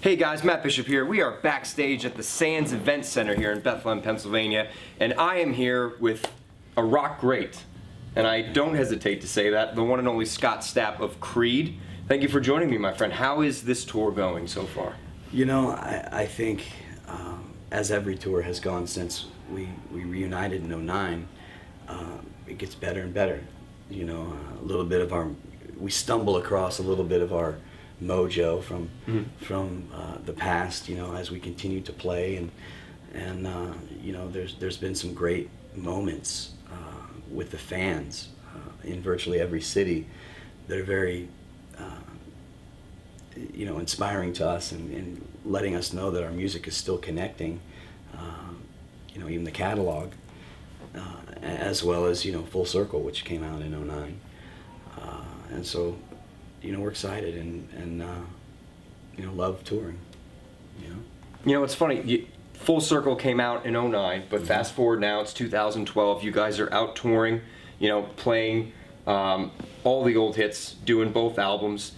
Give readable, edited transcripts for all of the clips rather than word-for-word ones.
Hey guys, Matt Bishop here. We are backstage at the Sands Event Center here in Bethlehem, Pennsylvania, and I am here with a rock great, and I don't hesitate to say that, the one and only Scott Stapp of Creed. Thank you for joining me, my friend. How is this tour going so far? You know, I think as every tour has gone since we reunited in '09, it gets better and better. You know, a little bit of we stumble across a little bit of our mojo from the past, you know, as we continue to play, and you know, there's been some great moments with the fans in virtually every city that are very you know, inspiring to us and letting us know that our music is still connecting. You know, even the catalog, as well as, you know, Full Circle, which came out in '09, and so, you know, we're excited and you know, love touring. You know, it's funny. Full Circle came out in '09, but fast forward now, it's 2012. You guys are out touring, you know, playing all the old hits, doing both albums,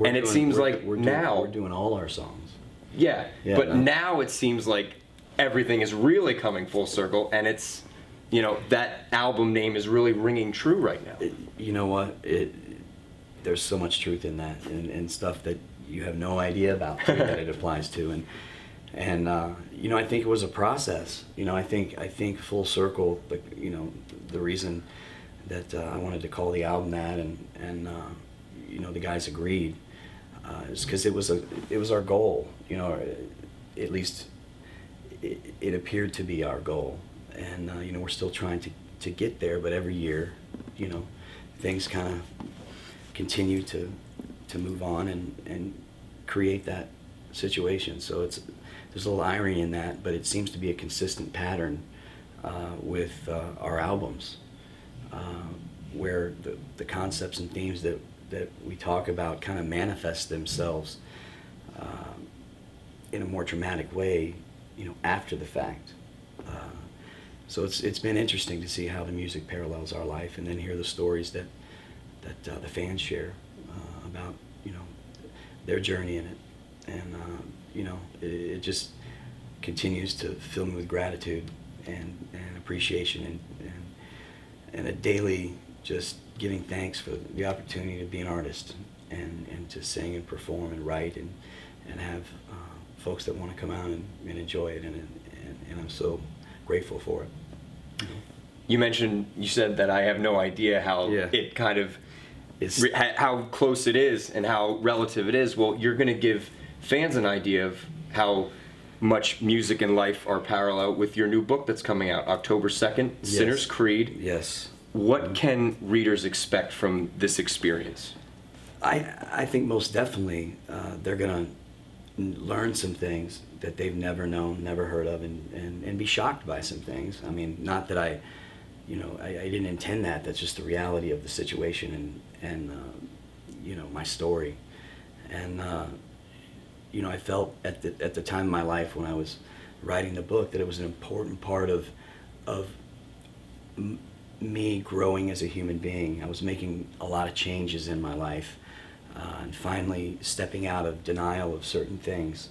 and it seems like now we're doing all our songs. Yeah, but now it seems like everything is really coming full circle, and it's, you know, that album name is really ringing true right now. You know what? There's so much truth in that, and stuff that you have no idea about that it applies to, and you know, I think it was a process. You know, I think Full Circle, you know, the reason that I wanted to call the album that, and you know, the guys agreed, is because it was our goal. You know, at least it appeared to be our goal, and you know, we're still trying to get there. But every year, you know, things kind of continue to move on and create that situation. So there's a little irony in that, but it seems to be a consistent pattern with our albums, where the concepts and themes that we talk about kind of manifest themselves in a more dramatic way, you know, after the fact. So it's been interesting to see how the music parallels our life, and then hear the stories that the fans share about, you know, their journey in it, and you know, it just continues to fill me with gratitude and appreciation and a daily just giving thanks for the opportunity to be an artist and to sing and perform and write and have folks that want to come out and enjoy it, and I'm so grateful for it. You said that I have no idea how it kind of how close it is and how relative it is. Well, you're going to give fans an idea of how much music and life are parallel with your new book that's coming out October 2nd, yes. Sinner's Creed. Yes. What can readers expect from this experience? I think most definitely they're going to learn some things that they've never known, never heard of, and be shocked by some things. I mean, not that I didn't intend that. That's just the reality of the situation and you know, my story. And you know, I felt at the time of my life when I was writing the book that it was an important part of me growing as a human being. I was making a lot of changes in my life, and finally stepping out of denial of certain things,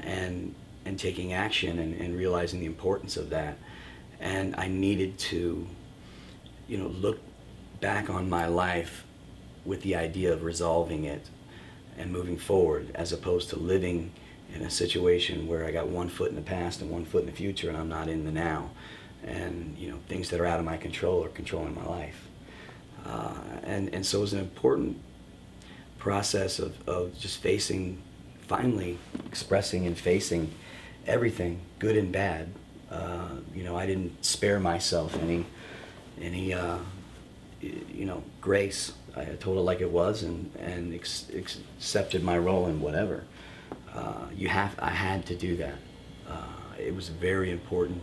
and taking action and realizing the importance of that. And I needed to, you know, look back on my life with the idea of resolving it and moving forward, as opposed to living in a situation where I got one foot in the past and one foot in the future, and I'm not in the now. And, you know, things that are out of my control are controlling my life. And so it was an important process of just finally expressing and facing everything, good and bad. You know, I didn't spare myself any you know, grace. I told it like it was, and accepted my role in whatever. I had to do that. It was very important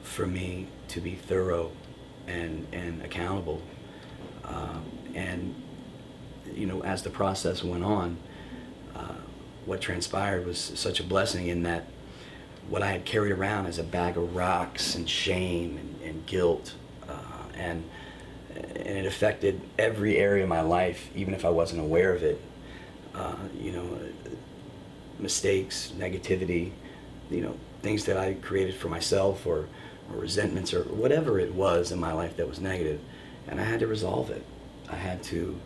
for me to be thorough and accountable. And you know, as the process went on, what transpired was such a blessing, in that what I had carried around as a bag of rocks and shame and guilt, and it affected every area of my life, even if I wasn't aware of it. You know, mistakes, negativity, things that I created for myself, or resentments, or whatever it was in my life that was negative, and I had to resolve it. I had to,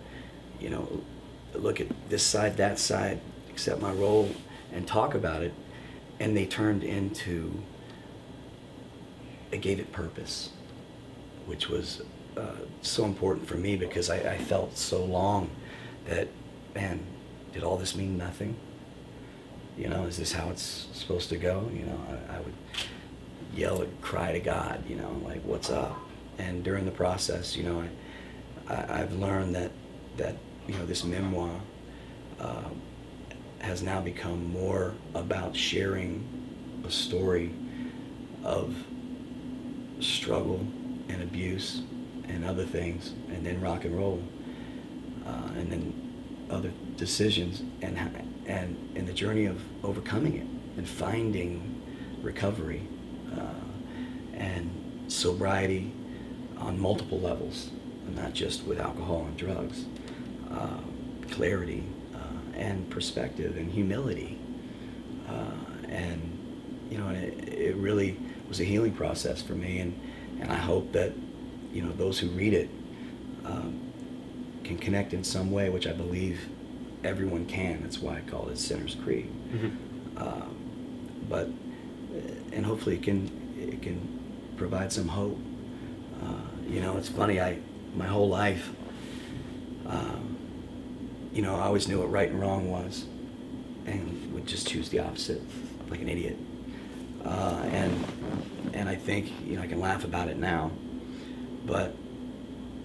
look at this side, that side, accept my role, and talk about it, and they turned into, it gave it purpose, which was so important for me, because I felt so long that, man, did all this mean nothing? Is this how it's supposed to go? I would yell and cry to God, like, what's up? And during the process, I've learned that this memoir has now become more about sharing a story of struggle and abuse and other things, and then rock and roll, and then other decisions, and the journey of overcoming it and finding recovery, and sobriety on multiple levels, not just with alcohol and drugs, clarity, and perspective and humility, and it really was a healing process for me, and I hope that those who read it can connect in some way, which I believe everyone can. That's why I call it Sinner's Creed. But and hopefully it can provide some hope. It's funny. My whole life, I always knew what right and wrong was, and would just choose the opposite, like an idiot. And I think I can laugh about it now, but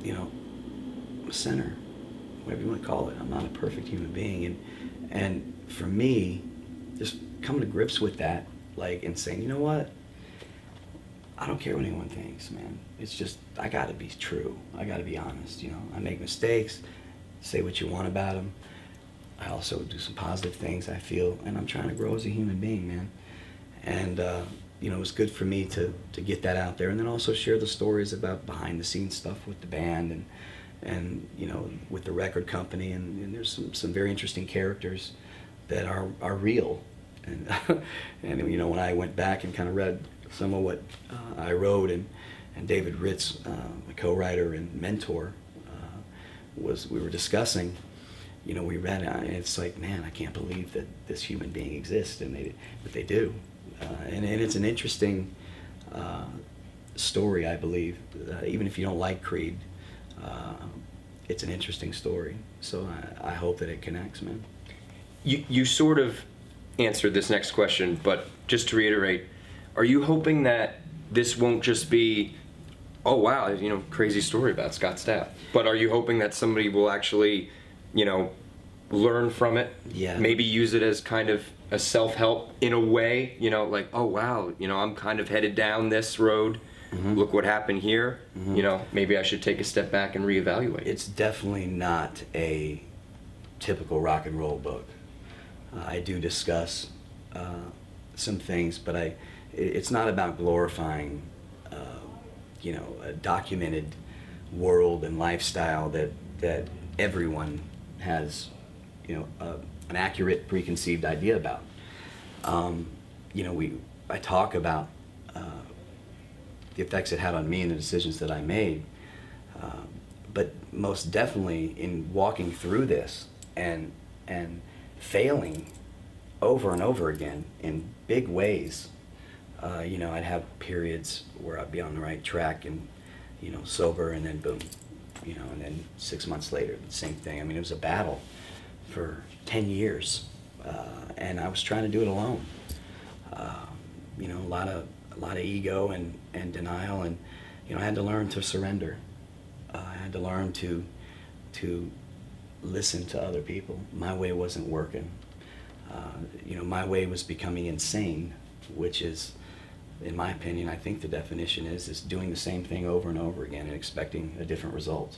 I'm a sinner, whatever you want to call it. I'm not a perfect human being, and for me, just coming to grips with that, and saying, you know what, I don't care what anyone thinks, man. It's just, I gotta be true. I gotta be honest, I make mistakes, say what you want about them. I also do some positive things, I feel, and I'm trying to grow as a human being, man. And, it was good for me to get that out there, and then also share the stories about behind the scenes stuff with the band, and with the record company, and there's some very interesting characters that are real. And, and when I went back and kind of read some of what I wrote, and David Ritz, my co-writer and mentor, we were discussing, we read it, and it's like, man, I can't believe that this human being exists, but they do. And it's an interesting story, I believe. Even if you don't like Creed, it's an interesting story. So I hope that it connects, man. You sort of answered this next question, but just to reiterate, are you hoping that this won't just be, oh wow, crazy story about Scott Stapp, but are you hoping that somebody will actually, learn from it? Yeah. Maybe use it as kind of a self-help in a way, like, oh wow, I'm kind of headed down this road. Mm-hmm. Look what happened here. Mm-hmm. Maybe I should take a step back and reevaluate. It's definitely not a typical rock and roll book. I do discuss some things, but it's not about glorifying, a documented world and lifestyle that everyone has, an accurate preconceived idea about. I talk about the effects it had on me and the decisions that I made, but most definitely in walking through this and failing over and over again in big ways. I'd have periods where I'd be on the right track and, sober, and then boom, and then 6 months later, the same thing. I mean, it was a battle for 10 years, and I was trying to do it alone. A lot of ego and denial, and, I had to learn to surrender. I had to learn to listen to other people. My way wasn't working. My way was becoming insane, which is, in my opinion, I think the definition is doing the same thing over and over again and expecting a different result.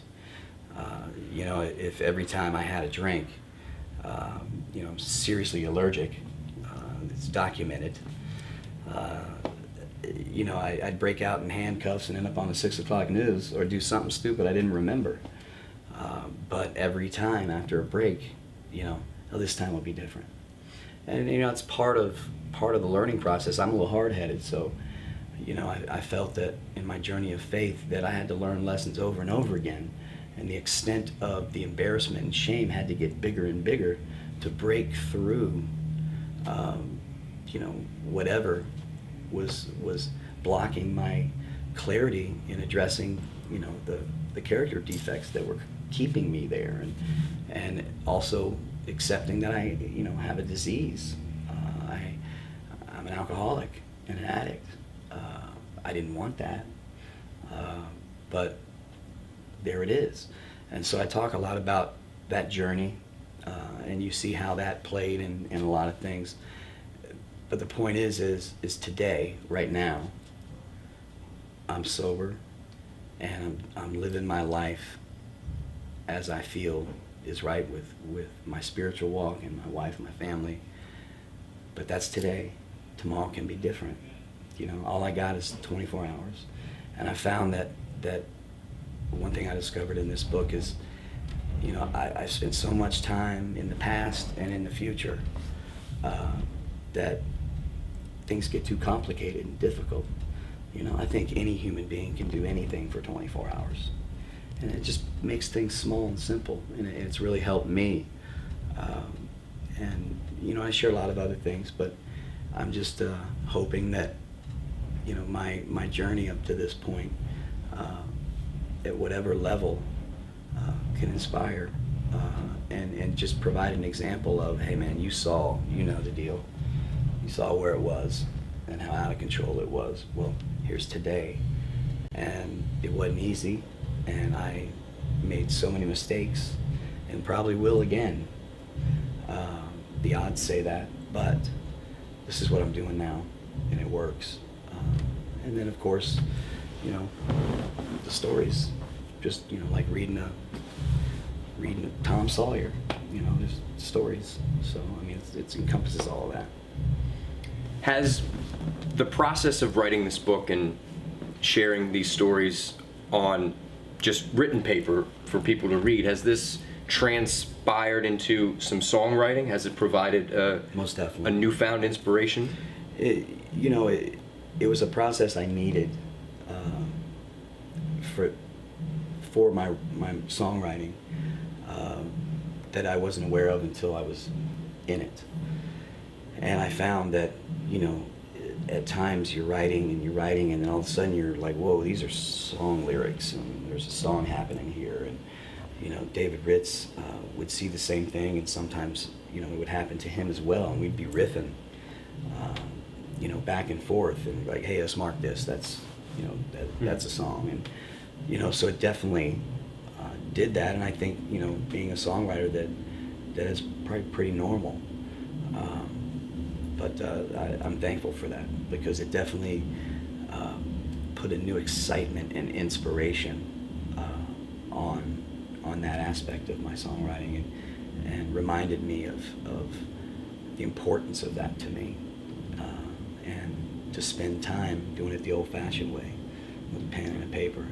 If every time I had a drink, I'm seriously allergic, it's documented, I'd break out in handcuffs and end up on the 6 o'clock news, or do something stupid I didn't remember. But every time after a break, this time will be different. And it's part of the learning process. I'm a little hard-headed, so I felt that in my journey of faith that I had to learn lessons over and over again, and the extent of the embarrassment and shame had to get bigger and bigger to break through whatever was blocking my clarity in addressing the character defects that were keeping me there, and also accepting that I have a disease. I'm an alcoholic and an addict. I didn't want that, but there it is. And so I talk a lot about that journey, and you see how that played in a lot of things. But the point is today, right now, I'm sober, and I'm living my life as I feel is right with my spiritual walk and my wife and my family. But that's today. Tomorrow can be different. All I got is 24 hours. And I found that one thing I discovered in this book is, I spent so much time in the past and in the future that things get too complicated and difficult. I think any human being can do anything for 24 hours. And it just makes things small and simple. And it's really helped me. And I share a lot of other things, but I'm just hoping that my journey up to this point, at whatever level, can inspire and just provide an example of, hey man, you saw, the deal. You saw where it was and how out of control it was. Well, here's today. And it wasn't easy, and I made so many mistakes and probably will again. The odds say that, but this is what I'm doing now, and it works. And then, of course, the stories, just like reading Tom Sawyer, just stories. So I mean, it encompasses all of that. Has the process of writing this book and sharing these stories on just written paper for people to read, has this transpired into some songwriting? Has it provided Most definitely a newfound inspiration? It was a process I needed for my songwriting that I wasn't aware of until I was in it. And I found that, at times you're writing and then all of a sudden you're like, whoa, these are song lyrics and there's a song happening here. And, David Ritz would see the same thing, and sometimes, it would happen to him as well, and we'd be riffing, back and forth, and like, hey, let's mark this. That's, that's a song. And, so it definitely did that, and I think, being a songwriter, that is probably pretty normal. But I'm thankful for that, because it definitely put a new excitement and inspiration on that aspect of my songwriting, and reminded me of the importance of that to me, and to spend time doing it the old-fashioned way, with a pen and a paper.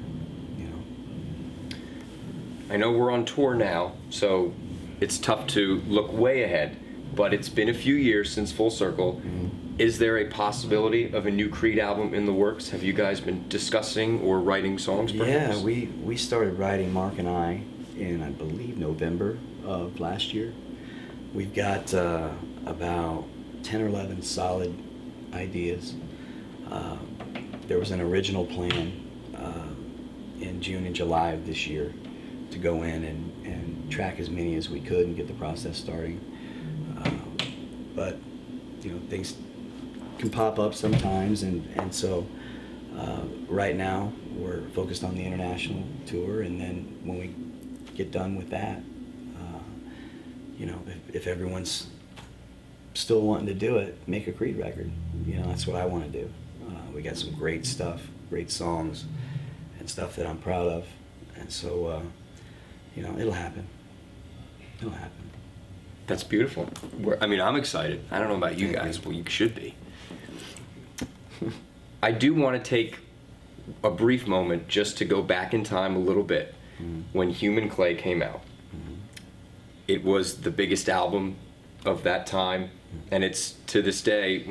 I know we're on tour now, so it's tough to look way ahead, but it's been a few years since Full Circle. Mm-hmm. Is there a possibility of a new Creed album in the works? Have you guys been discussing or writing songs, perhaps? Yeah, we started writing, Mark and I, in, I believe, November of last year. We've got about 10 or 11 solid ideas. There was an original plan in June and July of this year to go in and track as many as we could and get the process starting. But things can pop up sometimes, and so right now we're focused on the international tour, and then when we get done with that, if everyone's still wanting to do it, make a Creed record. That's what I want to do. We got some great stuff, great songs, and stuff that I'm proud of, and so it'll happen. It'll happen. That's beautiful. I'm excited. I don't know about you guys, but you should be. I do want to take a brief moment just to go back in time a little bit. Mm-hmm. When Human Clay came out. Mm-hmm. It was the biggest album of that time, and it's to this day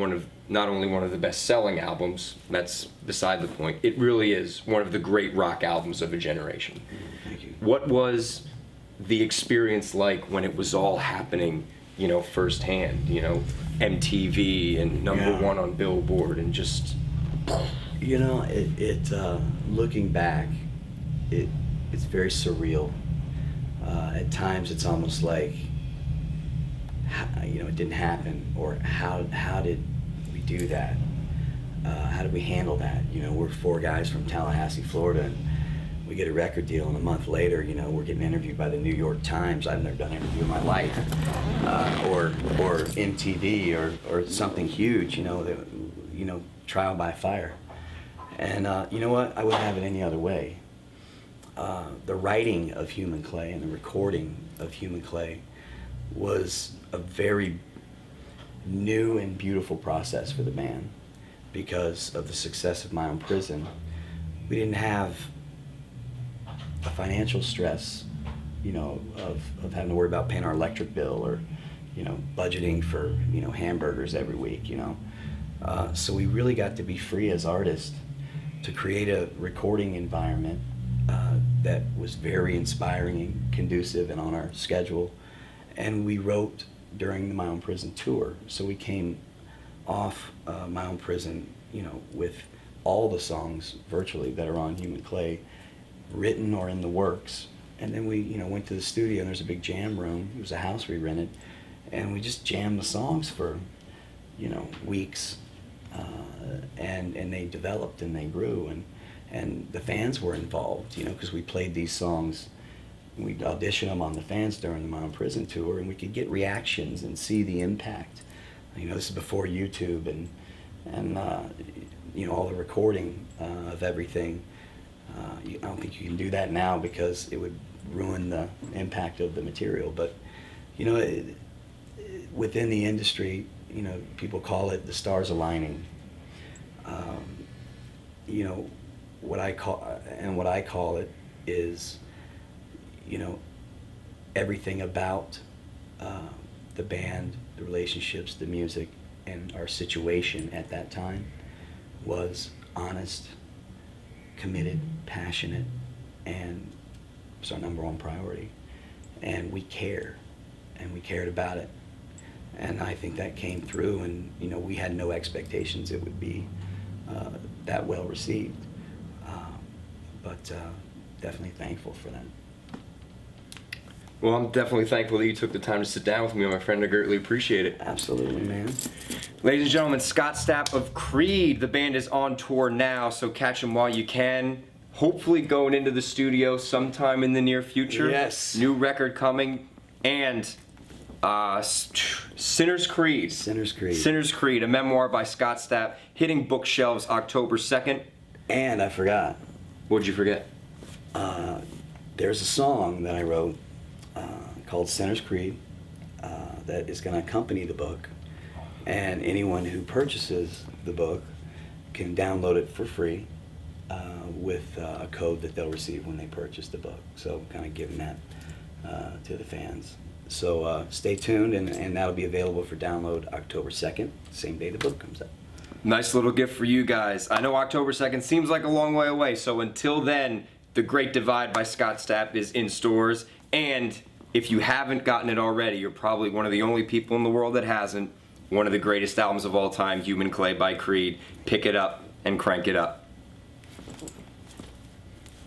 not only one of the best-selling albums. That's beside the point. It really is one of the great rock albums of a generation. Thank you. What was the experience like when it was all happening, firsthand? MTV and number one on Billboard, and just. Looking back, it's very surreal. At times, it's almost like, it didn't happen, or how did we do that? How did we handle that? We're 4 guys from Tallahassee, Florida, and we get a record deal, and a month later, we're getting interviewed by the New York Times. I've never done an interview in my life, or MTV, or something huge. Trial by fire. And you know what? I wouldn't have it any other way. The writing of Human Clay and the recording of Human Clay was a very new and beautiful process for the band because of the success of My Own Prison. We didn't have a financial stress, of having to worry about paying our electric bill, or, budgeting for, hamburgers every week, So we really got to be free as artists to create a recording environment that was very inspiring and conducive and on our schedule. And we wrote during the My Own Prison tour. So we came off My Own Prison, with all the songs virtually that are on Human Clay written or in the works. And then we, went to the studio, and there's a big jam room. It was a house we rented. And we just jammed the songs for, weeks. And they developed and they grew, and the fans were involved, because we played these songs. We'd audition them on the fans during the My Own Prison tour, and we could get reactions and see the impact. This is before YouTube and all the recording of everything. I don't think you can do that now because it would ruin the impact of the material. But within the industry, people call it the stars aligning. What I call it is, everything about the band, the relationships, the music, and our situation at that time was honest, committed, passionate, and was our number one priority. And we care, and we cared about it. And I think that came through, and we had no expectations it would be that well received. But definitely thankful for that. Well, I'm definitely thankful that you took the time to sit down with me, my friend. I greatly appreciate it. Absolutely, man. Ladies and gentlemen, Scott Stapp of Creed. The band is on tour now, so catch them while you can. Hopefully going into the studio sometime in the near future. Yes. New record coming, and Sinner's Creed. Sinner's Creed. Sinner's Creed, a memoir by Scott Stapp, hitting bookshelves October 2nd. And I forgot. What'd you forget? There's a song that I wrote called Sinner's Creed that is going to accompany the book. And anyone who purchases the book can download it for free with a code that they'll receive when they purchase the book. So kind of giving that to the fans. So stay tuned, and that'll be available for download October 2nd, same day the book comes out. Nice little gift for you guys. I know October 2nd seems like a long way away, so until then, The Great Divide by Scott Stapp is in stores. And if you haven't gotten it already, you're probably one of the only people in the world that hasn't. One of the greatest albums of all time, Human Clay by Creed. Pick it up and crank it up.